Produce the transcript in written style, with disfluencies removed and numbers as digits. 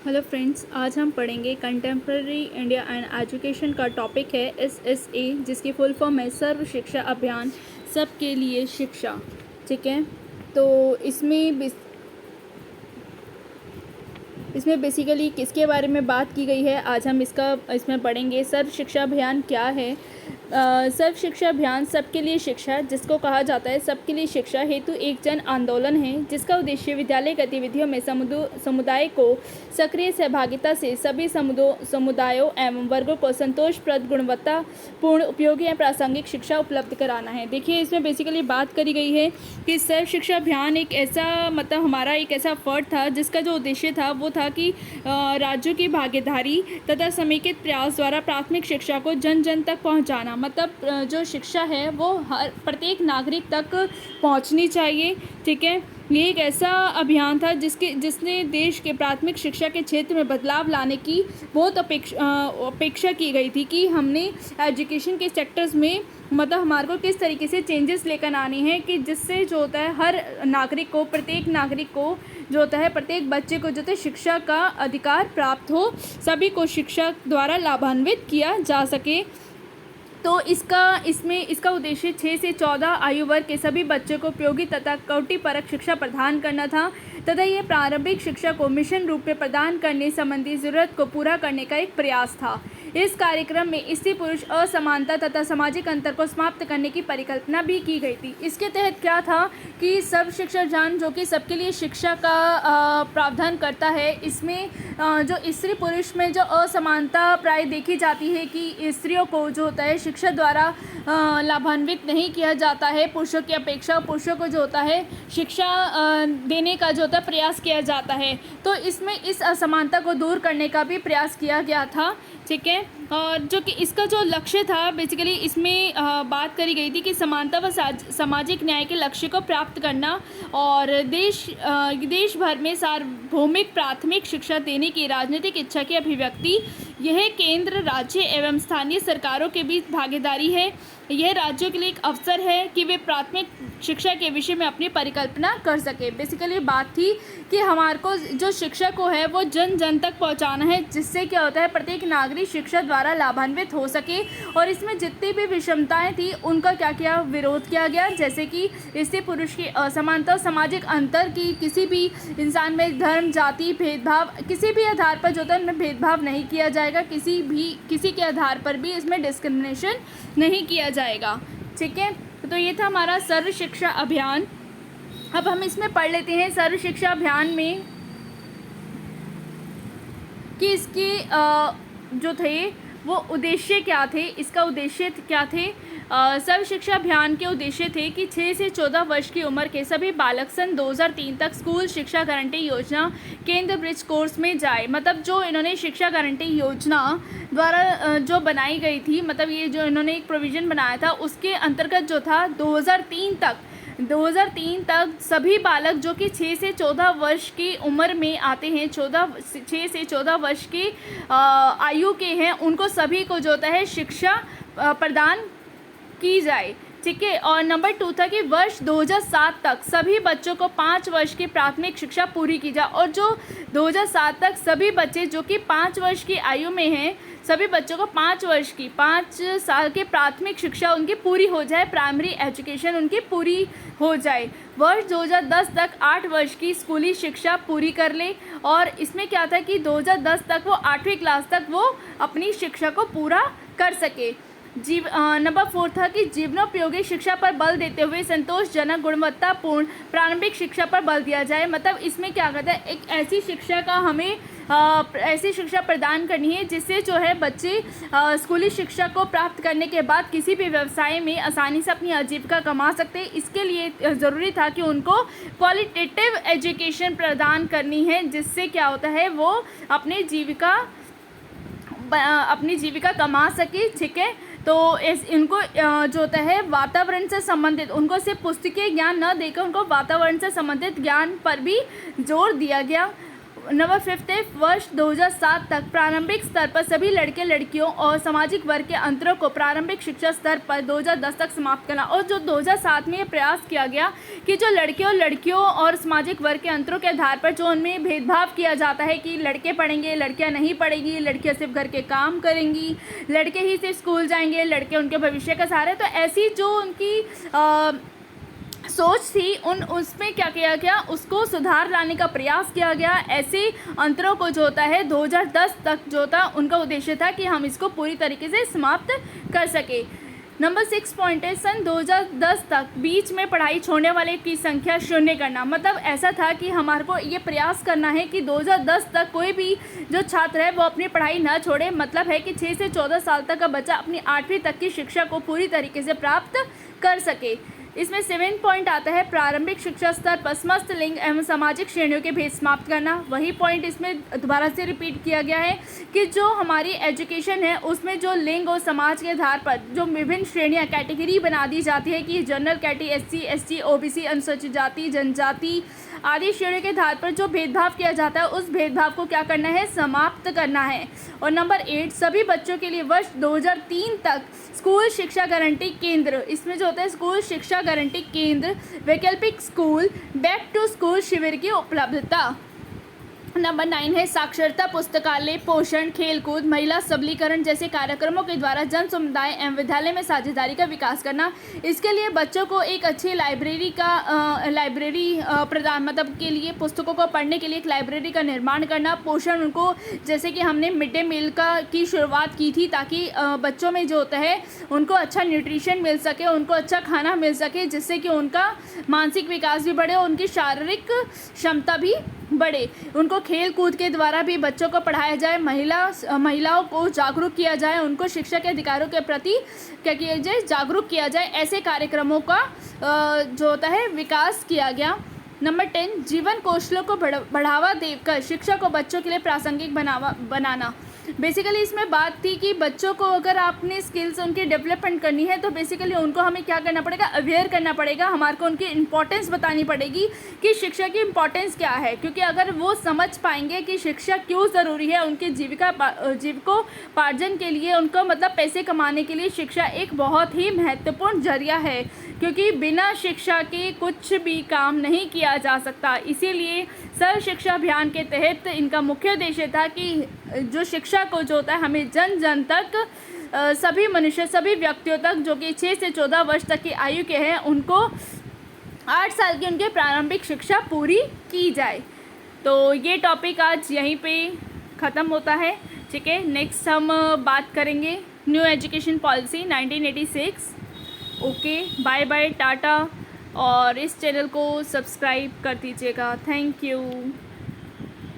Hello friends, आज हम पढ़ेंगे कंटेम्प्रेरी इंडिया एंड एजुकेशन का टॉपिक है SSA, जिसकी फुल फॉर्म है सर्व शिक्षा अभियान, सबके लिए शिक्षा। ठीक है, तो इसमें बेसिकली किसके बारे में बात की गई है, आज हम इसमें पढ़ेंगे। सर्व शिक्षा अभियान क्या है? सर्व शिक्षा अभियान सबके लिए शिक्षा, जिसको कहा जाता है सबके लिए शिक्षा हेतु एक जन आंदोलन है, जिसका उद्देश्य विद्यालय गतिविधियों में समुदाय को सक्रिय सहभागिता से सभी समुदायों एवं वर्गों को संतोषप्रद, गुणवत्तापूर्ण, उपयोगी एवं प्रासंगिक शिक्षा उपलब्ध कराना है। देखिए, इसमें बेसिकली बात करी गई है कि सर्व शिक्षा अभियान एक ऐसा हमारा एक ऐसा एफर्ट था, जिसका जो उद्देश्य था वो था कि राज्यों की भागीदारी तथा समेकित प्रयास द्वारा प्राथमिक शिक्षा को जन जन तक पहुंचाना। मतलब जो शिक्षा है वो हर प्रत्येक नागरिक तक पहुंचनी चाहिए। ठीक है, ये एक ऐसा अभियान था जिसने देश के प्राथमिक शिक्षा के क्षेत्र में बदलाव लाने की बहुत अपेक्षा की गई थी कि हमने एजुकेशन के सेक्टर्स में हमारे को किस तरीके से चेंजेस लेकर आनी है कि जिससे जो होता है हर नागरिक को, प्रत्येक नागरिक को जो होता है, प्रत्येक बच्चे को जो होता है शिक्षा का अधिकार प्राप्त हो, सभी को शिक्षा द्वारा लाभान्वित किया जा सके। तो इसका उद्देश्य 6 से 14 आयु वर्ग के सभी बच्चों को उपयोगी तथा कोटिपरक शिक्षा प्रदान करना था तथा यह प्रारंभिक शिक्षा को मिशन रूप में प्रदान करने संबंधी ज़रूरत को पूरा करने का एक प्रयास था। इस कार्यक्रम में स्त्री पुरुष असमानता तथा सामाजिक अंतर को समाप्त करने की परिकल्पना भी की गई थी। इसके तहत क्या था कि सर्व शिक्षा अभियान, जो कि सबके लिए शिक्षा का प्रावधान करता है, इसमें जो स्त्री पुरुष में जो असमानता प्राय देखी जाती है कि स्त्रियों को जो होता है शिक्षा द्वारा लाभान्वित नहीं किया जाता है पुरुषों की अपेक्षा। पुरुषों को जो होता है शिक्षा देने का जो होता है प्रयास किया जाता है, तो इसमें इस असमानता को दूर करने का भी प्रयास किया गया था। ठीक है, और जो कि इसका जो लक्ष्य था, बेसिकली इसमें बात करी गई थी कि समानता व सामाजिक न्याय के लक्ष्य को प्राप्त करना और देश भर में सार्वभौमिक प्राथमिक शिक्षा देने की राजनीतिक इच्छा की अभिव्यक्ति। यह केंद्र, राज्य एवं स्थानीय सरकारों के बीच भागीदारी है। यह राज्यों के लिए एक अवसर है कि वे प्राथमिक शिक्षा के विषय में अपनी परिकल्पना कर सके। बेसिकली बात थी कि हमारे को जो शिक्षा को है वो जन जन तक पहुंचाना है, जिससे क्या होता है प्रत्येक नागरिक शिक्षा द्वारा लाभान्वित हो सके। और इसमें जितनी भी विषमताएं थी उनका क्या किया, विरोध किया गया, जैसे कि स्त्री पुरुष की असमानता, सामाजिक अंतर की, किसी भी इंसान में धर्म, जाति, भेदभाव, किसी भी आधार पर जो होता है उनमें भेदभाव नहीं किया जाएगा, किसी के आधार पर भी इसमें डिस्क्रिमिनेशन नहीं किया जाएगा। ठीक है, तो ये था हमारा सर्व शिक्षा अभियान। अब हम इसमें पढ़ लेते हैं सर्व शिक्षा अभियान में कि इसके जो थे वो उद्देश्य क्या थे। इसका उद्देश्य क्या थे? सर्व शिक्षा अभियान के उद्देश्य थे कि 6 से 14 वर्ष की उम्र के सभी बालक सन 2003 तक स्कूल शिक्षा गारंटी योजना केंद्र ब्रिज कोर्स में जाए। मतलब जो इन्होंने शिक्षा गारंटी योजना द्वारा जो बनाई गई थी, मतलब ये जो इन्होंने एक प्रोविज़न बनाया था, उसके अंतर्गत जो था 2003 तक सभी बालक जो कि 6 से 14 वर्ष की उम्र में आते हैं, 6 से 14 वर्ष की आयु के हैं, उनको सभी को जो होता है शिक्षा प्रदान की जाए। ठीक है, और नंबर 2 था कि वर्ष 2007 तक सभी बच्चों को 5 वर्ष की प्राथमिक शिक्षा पूरी की जाए। और जो 2007 तक सभी बच्चे जो कि 5 वर्ष की आयु में हैं, सभी बच्चों को 5 साल की प्राथमिक शिक्षा उनकी पूरी हो जाए, प्राइमरी एजुकेशन उनकी पूरी हो जाए। वर्ष 2010 तक 8 वर्ष की स्कूली शिक्षा पूरी कर ले। और इसमें क्या था कि 2010 तक वो 8वीं क्लास तक वो अपनी शिक्षा को पूरा कर सके। नंबर 4 था कि जीवनोपयोगी शिक्षा पर बल देते हुए संतोषजनक, गुणवत्तापूर्ण प्रारंभिक शिक्षा पर बल दिया जाए। मतलब इसमें क्या कहता है, एक ऐसी शिक्षा का हमें ऐसी शिक्षा प्रदान करनी है जिससे जो है बच्चे स्कूली शिक्षा को प्राप्त करने के बाद किसी भी व्यवसाय में आसानी से अपनी आजीविका कमा सकते हैं। इसके लिए ज़रूरी था कि उनको क्वालिटेटिव एजुकेशन प्रदान करनी है, जिससे क्या होता है वो अपनी जीविका कमा सके। ठीक है, तो इनको जो होता है वातावरण से संबंधित, उनको सिर्फ पुस्तकीय ज्ञान न देकर उनको वातावरण से संबंधित ज्ञान पर भी जोर दिया गया। नंबर 5 है वर्ष 2007 तक प्रारंभिक स्तर पर सभी लड़के लड़कियों और सामाजिक वर्ग के अंतरों को प्रारंभिक शिक्षा स्तर पर 2010 तक समाप्त करना। और जो 2007 में ये प्रयास किया गया कि जो लड़कियों और सामाजिक वर्ग के अंतरों के आधार पर जो उनमें भेदभाव किया जाता है कि लड़के पढ़ेंगे, लड़कियां नहीं पढ़ेंगी, लड़कियां सिर्फ घर के काम करेंगी, लड़के ही सिर्फ स्कूल जाएंगे, लड़के उनके भविष्य का सहारा है, तो ऐसी जो उनकी सोच थी उसमें क्या किया गया, उसको सुधार लाने का प्रयास किया गया। ऐसे अंतरों को जो होता है 2010 तक जो था उनका उद्देश्य था कि हम इसको पूरी तरीके से समाप्त कर सके। नंबर 6 पॉइंट है सन 2010 तक बीच में पढ़ाई छोड़ने वाले की संख्या शून्य करना। मतलब ऐसा था कि हमारे को ये प्रयास करना है कि 2010 तक कोई भी जो छात्र है वो अपनी पढ़ाई ना छोड़े। मतलब है कि 6 से 14 साल तक का बच्चा अपनी 8वीं तक की शिक्षा को पूरी तरीके से प्राप्त कर सके। इसमें 7 पॉइंट आता है प्रारंभिक शिक्षा स्तर पर समस्त लिंग एवं सामाजिक श्रेणियों के भेद समाप्त करना। वही पॉइंट इसमें दोबारा से रिपीट किया गया है कि जो हमारी एजुकेशन है उसमें जो लिंग और समाज के आधार पर जो विभिन्न श्रेणियां कैटेगरी बना दी जाती है कि general category, SC, ST, OBC, अनुसूचित जाति, जनजाति आदि श्रेणियों के आधार पर जो भेदभाव किया जाता है उस भेदभाव को क्या करना है, समाप्त करना है। और नंबर 8 सभी बच्चों के लिए वर्ष 2003 तक स्कूल शिक्षा गारंटी केंद्र, इसमें जो होता है स्कूल शिक्षा गारंटी केंद्र, वैकल्पिक स्कूल, बैक टू स्कूल शिविर की उपलब्धता। नंबर 9 है साक्षरता, पुस्तकालय, पोषण, खेलकूद, महिला सबलीकरण जैसे कार्यक्रमों के द्वारा जन समुदाय एवं विद्यालय में साझेदारी का विकास करना। इसके लिए बच्चों को एक अच्छी लाइब्रेरी प्रदान मतलब के लिए पुस्तकों को पढ़ने के लिए एक लाइब्रेरी का निर्माण करना। पोषण, उनको जैसे कि हमने मिड डे मील की शुरुआत की थी ताकि बच्चों में जो होता है उनको अच्छा न्यूट्रिशन मिल सके, उनको अच्छा खाना मिल सके, जिससे कि उनका मानसिक विकास भी बढ़े और उनकी शारीरिक क्षमता भी बढ़े। उनको खेल कूद के द्वारा भी बच्चों को पढ़ाया जाए, महिलाओं को जागरूक किया जाए, उनको शिक्षा के अधिकारों के प्रति क्या किया जाए, जागरूक किया जाए। ऐसे कार्यक्रमों का जो होता है विकास किया गया। नंबर 10 जीवन कौशलों को बढ़ावा देकर शिक्षा को बच्चों के लिए प्रासंगिक बनाना। बेसिकली इसमें बात थी कि बच्चों को अगर आपने स्किल्स उनकी डेवलपमेंट करनी है तो बेसिकली उनको हमें क्या करना पड़ेगा, अवेयर करना पड़ेगा, हमारे को उनकी इम्पोर्टेंस बतानी पड़ेगी कि शिक्षा की इम्पोर्टेंस क्या है। क्योंकि अगर वो समझ पाएंगे कि शिक्षा क्यों ज़रूरी है, उनके जीविकोपार्जन के लिए, उनको मतलब पैसे कमाने के लिए शिक्षा एक बहुत ही महत्वपूर्ण जरिया है। क्योंकि बिना शिक्षा के कुछ भी काम नहीं किया जा सकता। इसीलिए सर्व शिक्षा अभियान के तहत इनका मुख्य उद्देश्य था कि जो शिक्षा को जो होता है हमें जन जन तक सभी मनुष्य, सभी व्यक्तियों तक जो कि 6 से 14 वर्ष तक की आयु के हैं उनको 8 साल की उनके प्रारंभिक शिक्षा पूरी की जाए। तो ये टॉपिक आज यहीं पे ख़त्म होता है। ठीक है, नेक्स्ट हम बात करेंगे new education policy 1986। Okay, bye bye, tata. और इस चैनल को सब्सक्राइब कर दीजिएगा। Thank you.